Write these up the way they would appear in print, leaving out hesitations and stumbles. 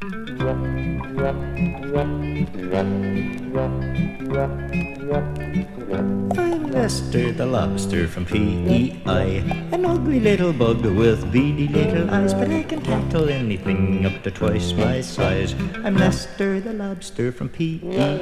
I'm Lester the lobster from PEI, an ugly little bug with beady little eyes, but I can tackle anything up to twice my size. I'm Lester the lobster from PEI.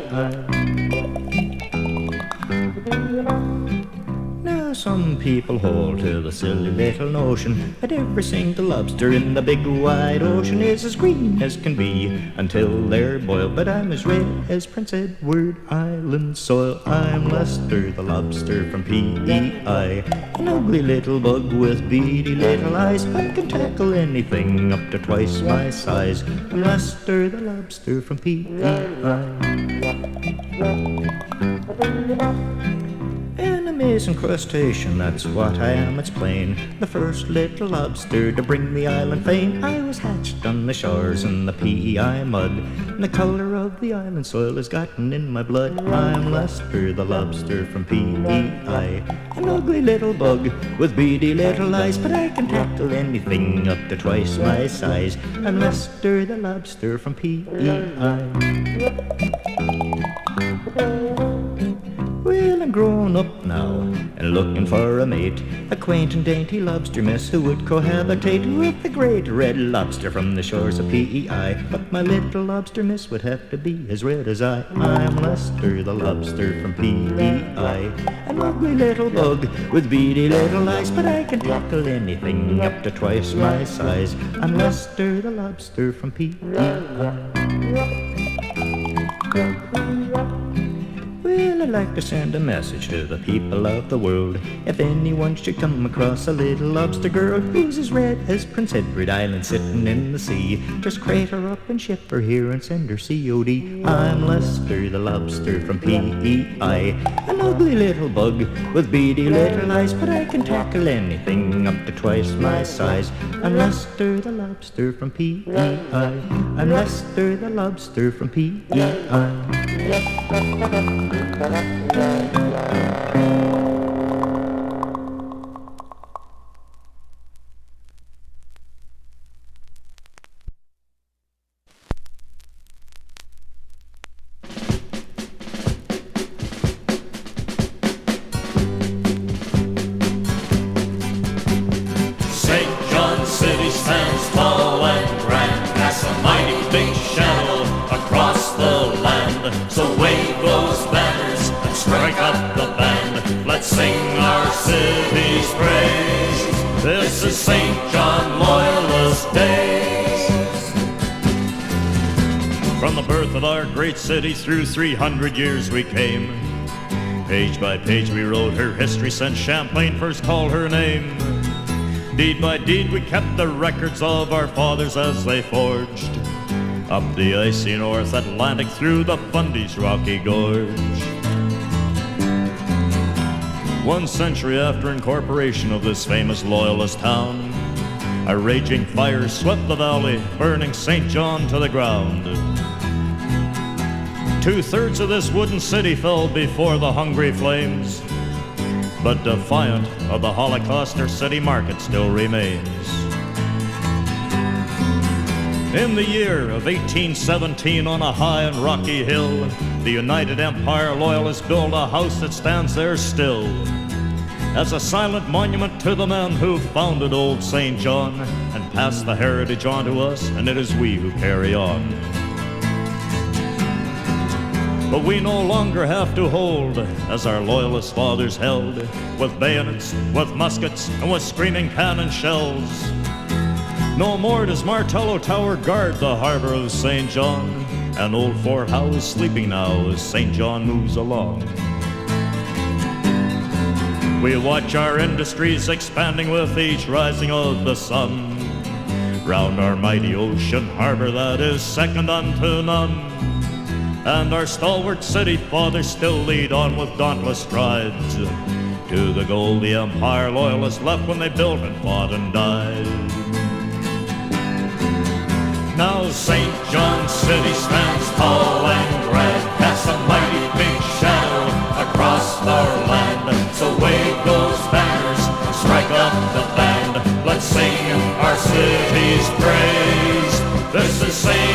Now some people hold to the silly little notion that every single lobster in the big wide ocean is as green as can be until they're boiled, but I'm as red as Prince Edward Island soil. I'm Lester the lobster from PEI, an ugly little bug with beady little eyes. I can tackle anything up to twice my size. I'm Lester the lobster from PEI. An amazing crustacean, that's what I am, it's plain. The first little lobster to bring the island fame. I was hatched on the shores in the PEI mud, and the color of the island soil has gotten in my blood. I'm Lester the lobster from PEI, an ugly little bug with beady little eyes, but I can tackle anything up to twice my size. I'm Lester the lobster from PEI. Well, I'm grown up now and looking for a mate, a quaint and dainty lobster miss who would cohabitate with the great red lobster from the shores of PEI. But my little lobster miss would have to be as red as I. I'm Lester the lobster from PEI, an ugly little bug with beady little eyes, but I can tackle anything up to twice my size. I'm Lester the lobster from PEI. Well, I'd like to send a message to the people of the world. If anyone should come across a little lobster girl who's as red as Prince Edward Island sitting in the sea, just crate her up and ship her here and send her COD. I'm Lester the lobster from PEI, an ugly little bug with beady little eyes, but I can tackle anything up to twice my size. I'm Lester the lobster from PEI. I'm Lester the lobster from PEI. St. John City stands tall and grand, casts a mighty big shadow across the land. So wave those banners and strike up the band. Let's sing our city's praise. This is St. John Loyalist days. From the birth of our great city through 300 years we came. Page by page we wrote her history since Champlain first called her name. Deed by deed we kept the records of our fathers as they forged up the icy North Atlantic through the Fundy's rocky gorge. 1 century after incorporation of this famous Loyalist town, a raging fire swept the valley, burning St. John to the ground. 2/3 of this wooden city fell before the hungry flames, but defiant of the Holocaust, our city market still remains. In the year of 1817, on a high and rocky hill, the United Empire Loyalists built a house that stands there still, as a silent monument to the men who founded old St. John and passed the heritage on to us, and it is we who carry on. But we no longer have to hold, as our Loyalist fathers held, with bayonets, with muskets, and with screaming cannon shells. No more does Martello Tower guard the harbor of St. John, and old Fort Howe is sleeping now as St. John moves along. We watch our industries expanding with each rising of the sun, round our mighty ocean harbor that is second unto none. And our stalwart city fathers still lead on with dauntless strides to the goal the Empire Loyalists left when they built and fought and died. Now St. John City stands tall and grand, casts a mighty big shadow across our land. So wave those banners, strike up the band, let's sing our city's praise. This is St.